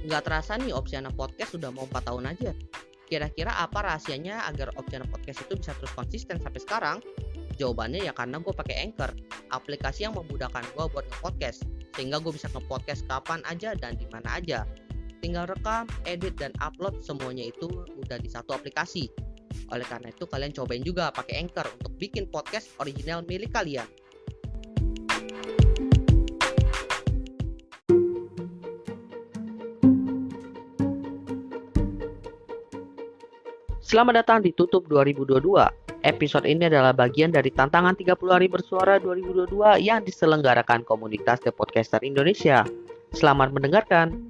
Nggak terasa nih Opsiana Podcast sudah mau 4 tahun aja. Kira-kira apa rahasianya agar Opsiana Podcast itu bisa terus konsisten sampai sekarang? Jawabannya ya karena gue pakai Anchor, aplikasi yang memudahkan gue buat nge-podcast. Sehingga gue bisa nge-podcast kapan aja dan di mana aja. Tinggal rekam, edit, dan upload semuanya itu udah di satu aplikasi. Oleh karena itu kalian cobain juga pakai Anchor untuk bikin podcast original milik kalian. Selamat datang di Tutup 2022. Episode ini adalah bagian dari tantangan 30 hari bersuara 2022 yang diselenggarakan komunitas The Podcaster Indonesia. Selamat mendengarkan.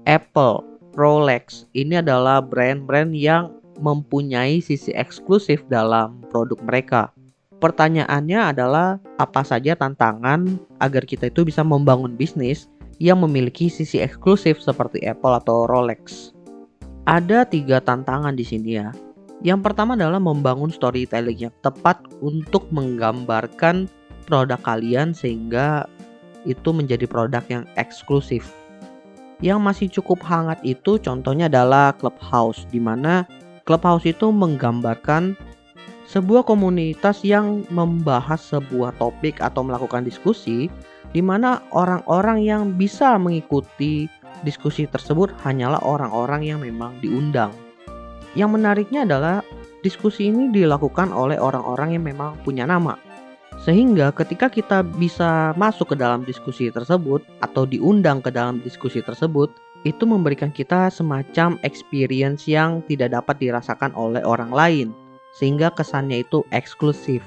Apple, Rolex, ini adalah brand-brand yang mempunyai sisi eksklusif dalam produk mereka. Pertanyaannya adalah apa saja tantangan agar kita itu bisa membangun bisnis yang memiliki sisi eksklusif seperti Apple atau Rolex. Ada 3 tantangan di sini ya. Yang pertama adalah membangun storytelling yang tepat untuk menggambarkan produk kalian sehingga itu menjadi produk yang eksklusif. Yang masih cukup hangat itu contohnya adalah Clubhouse, di mana Clubhouse itu menggambarkan sebuah komunitas yang membahas sebuah topik atau melakukan diskusi di mana orang-orang yang bisa mengikuti diskusi tersebut hanyalah orang-orang yang memang diundang. Yang menariknya adalah diskusi ini dilakukan oleh orang-orang yang memang punya nama. Sehingga ketika kita bisa masuk ke dalam diskusi tersebut atau diundang ke dalam diskusi tersebut, itu memberikan kita semacam experience yang tidak dapat dirasakan oleh orang lain. Sehingga kesannya itu eksklusif.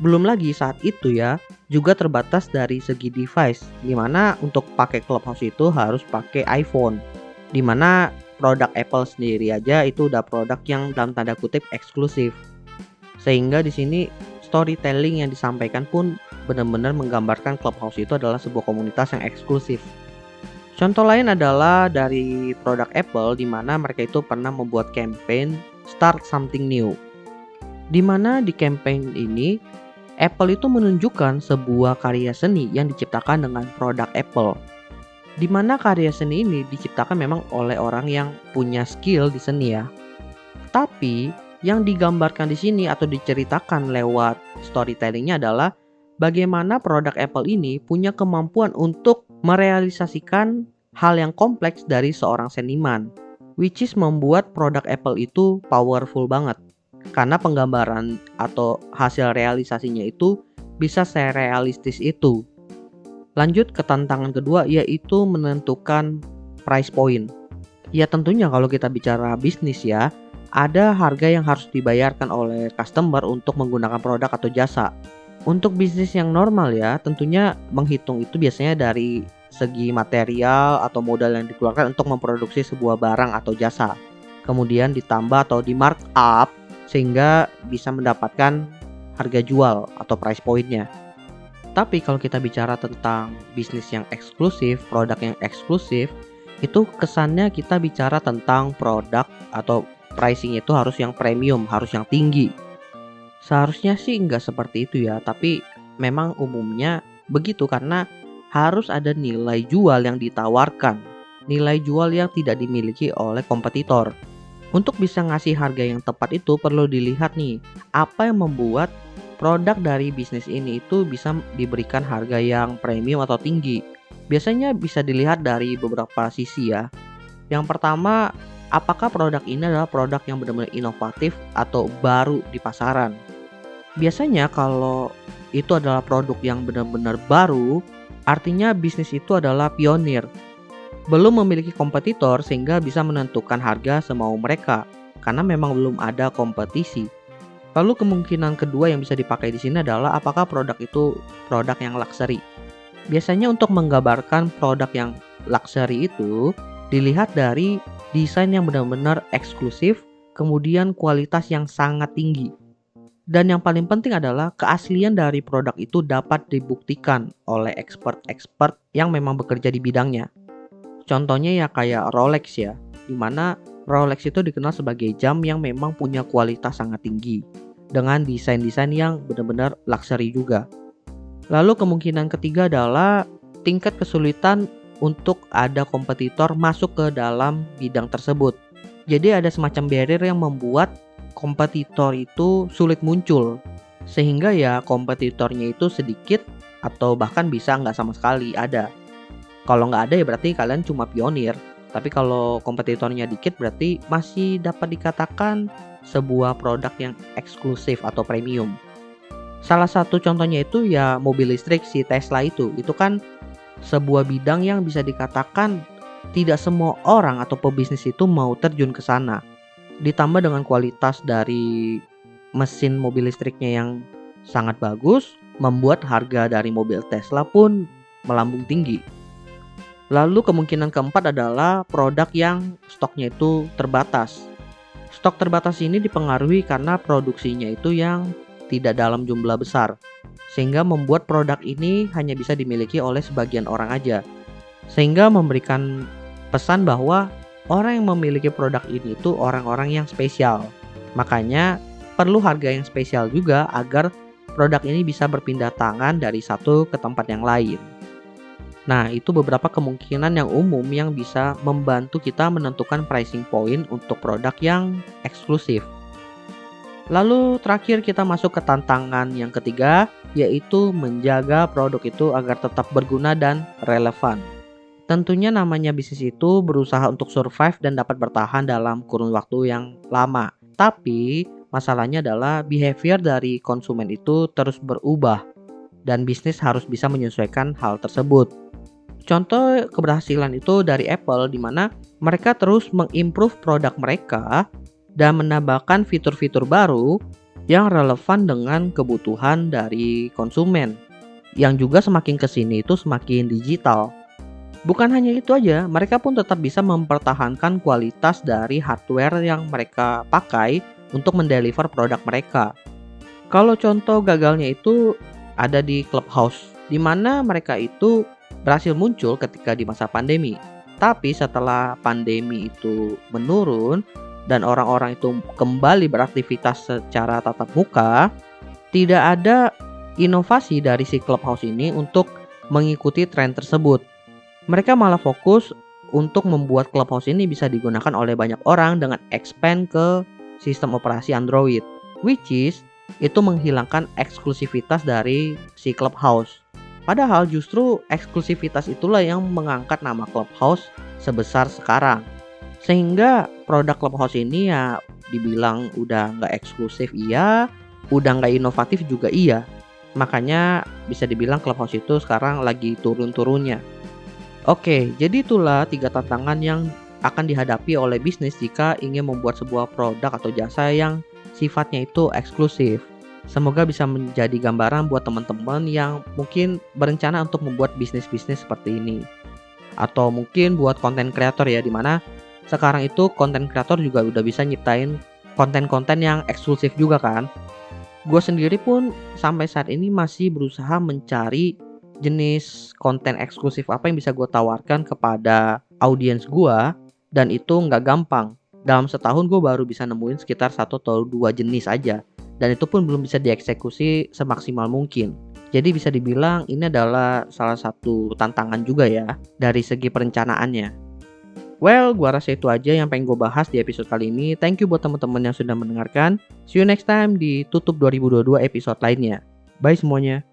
Belum lagi saat itu ya, juga terbatas dari segi device, dimana untuk pakai Clubhouse itu harus pakai iPhone, dimana produk Apple sendiri aja itu udah produk yang dalam tanda kutip eksklusif. Sehingga di sini storytelling yang disampaikan pun benar-benar menggambarkan Clubhouse itu adalah sebuah komunitas yang eksklusif. Contoh lain adalah dari produk Apple, dimana mereka itu pernah membuat campaign Start Something New, dimana di campaign ini Apple itu menunjukkan sebuah karya seni yang diciptakan dengan produk Apple. Di mana karya seni ini diciptakan memang oleh orang yang punya skill di seni ya. Tapi yang digambarkan di sini atau diceritakan lewat storytellingnya adalah bagaimana produk Apple ini punya kemampuan untuk merealisasikan hal yang kompleks dari seorang seniman, which is membuat produk Apple itu powerful banget. Karena penggambaran atau hasil realisasinya itu bisa serealistis itu. Lanjut ke tantangan kedua, yaitu menentukan price point. Ya tentunya kalau kita bicara bisnis ya, ada harga yang harus dibayarkan oleh customer untuk menggunakan produk atau jasa. Untuk bisnis yang normal ya, tentunya menghitung itu biasanya dari segi material atau modal yang dikeluarkan untuk memproduksi sebuah barang atau jasa. Kemudian ditambah atau di markup sehingga bisa mendapatkan harga jual atau price point-nya. Tapi kalau kita bicara tentang bisnis yang eksklusif, produk yang eksklusif, itu kesannya kita bicara tentang produk atau pricing itu harus yang premium, harus yang tinggi. Seharusnya sih nggak seperti itu ya, tapi memang umumnya begitu karena harus ada nilai jual yang ditawarkan, nilai jual yang tidak dimiliki oleh kompetitor. Untuk bisa ngasih harga yang tepat itu perlu dilihat nih, apa yang membuat produk dari bisnis ini itu bisa diberikan harga yang premium atau tinggi. Biasanya bisa dilihat dari beberapa sisi ya. Yang pertama, apakah produk ini adalah produk yang benar-benar inovatif atau baru di pasaran. Biasanya kalau itu adalah produk yang benar-benar baru, artinya bisnis itu adalah pionir. Belum memiliki kompetitor sehingga bisa menentukan harga semau mereka karena memang belum ada kompetisi. Lalu kemungkinan kedua yang bisa dipakai di sini adalah apakah produk itu produk yang luxury. Biasanya untuk menggambarkan produk yang luxury itu dilihat dari desain yang benar-benar eksklusif, kemudian kualitas yang sangat tinggi. Dan yang paling penting adalah keaslian dari produk itu dapat dibuktikan oleh expert-expert yang memang bekerja di bidangnya. Contohnya ya kayak Rolex ya, dimana Rolex itu dikenal sebagai jam yang memang punya kualitas sangat tinggi dengan desain-desain yang benar-benar luxury juga. Lalu kemungkinan ketiga adalah tingkat kesulitan untuk ada kompetitor masuk ke dalam bidang tersebut. Jadi ada semacam barrier yang membuat kompetitor itu sulit muncul. Sehingga ya kompetitornya itu sedikit atau bahkan bisa nggak sama sekali ada. Kalau nggak ada ya berarti kalian cuma pionir. Tapi kalau kompetitornya dikit berarti masih dapat dikatakan sebuah produk yang eksklusif atau premium. Salah satu contohnya itu ya mobil listrik si Tesla itu. Itu kan sebuah bidang yang bisa dikatakan tidak semua orang atau pebisnis itu mau terjun ke sana. Ditambah dengan kualitas dari mesin mobil listriknya yang sangat bagus, membuat harga dari mobil Tesla pun melambung tinggi. Lalu kemungkinan keempat adalah produk yang stoknya itu terbatas. Stok terbatas ini dipengaruhi karena produksinya itu yang tidak dalam jumlah besar, sehingga membuat produk ini hanya bisa dimiliki oleh sebagian orang aja. Sehingga memberikan pesan bahwa orang yang memiliki produk ini itu orang-orang yang spesial. Makanya perlu harga yang spesial juga agar produk ini bisa berpindah tangan dari satu ke tempat yang lain. Nah, itu beberapa kemungkinan yang umum yang bisa membantu kita menentukan pricing point untuk produk yang eksklusif. Lalu terakhir kita masuk ke tantangan yang ketiga, yaitu menjaga produk itu agar tetap berguna dan relevan. Tentunya namanya bisnis itu berusaha untuk survive dan dapat bertahan dalam kurun waktu yang lama. Tapi masalahnya adalah behavior dari konsumen itu terus berubah dan bisnis harus bisa menyesuaikan hal tersebut. Contoh keberhasilan itu dari Apple di mana mereka terus mengimprove produk mereka dan menambahkan fitur-fitur baru yang relevan dengan kebutuhan dari konsumen. Yang juga semakin kesini itu semakin digital. Bukan hanya itu aja, mereka pun tetap bisa mempertahankan kualitas dari hardware yang mereka pakai untuk mendeliver produk mereka. Kalau contoh gagalnya itu ada di Clubhouse, di mana mereka itu berhasil muncul ketika di masa pandemi. Tapi setelah pandemi itu menurun dan orang-orang itu kembali beraktivitas secara tatap muka, tidak ada inovasi dari si Clubhouse ini untuk mengikuti tren tersebut. Mereka malah fokus untuk membuat Clubhouse ini bisa digunakan oleh banyak orang dengan expand ke sistem operasi Android, which is itu menghilangkan eksklusivitas dari si Clubhouse. Padahal justru eksklusivitas itulah yang mengangkat nama Clubhouse sebesar sekarang. Sehingga produk Clubhouse ini ya dibilang udah nggak eksklusif iya, udah nggak inovatif juga iya. Makanya bisa dibilang Clubhouse itu sekarang lagi turun-turunnya. Oke, jadi itulah 3 tantangan yang akan dihadapi oleh bisnis jika ingin membuat sebuah produk atau jasa yang sifatnya itu eksklusif. Semoga bisa menjadi gambaran buat teman-teman yang mungkin berencana untuk membuat bisnis-bisnis seperti ini. Atau mungkin buat konten kreator ya, dimana sekarang itu konten kreator juga udah bisa nyiptain konten-konten yang eksklusif juga kan. Gue sendiri pun sampai saat ini masih berusaha mencari jenis konten eksklusif apa yang bisa gue tawarkan kepada audiens gue, dan itu nggak gampang. Dalam setahun gue baru bisa nemuin sekitar 1 atau 2 jenis aja. Dan itu pun belum bisa dieksekusi semaksimal mungkin. Jadi bisa dibilang ini adalah salah satu tantangan juga ya dari segi perencanaannya. Well, gua rasa itu aja yang pengen gue bahas di episode kali ini. Thank you buat teman-teman yang sudah mendengarkan. See you next time di Tutup 2022 episode lainnya. Bye semuanya.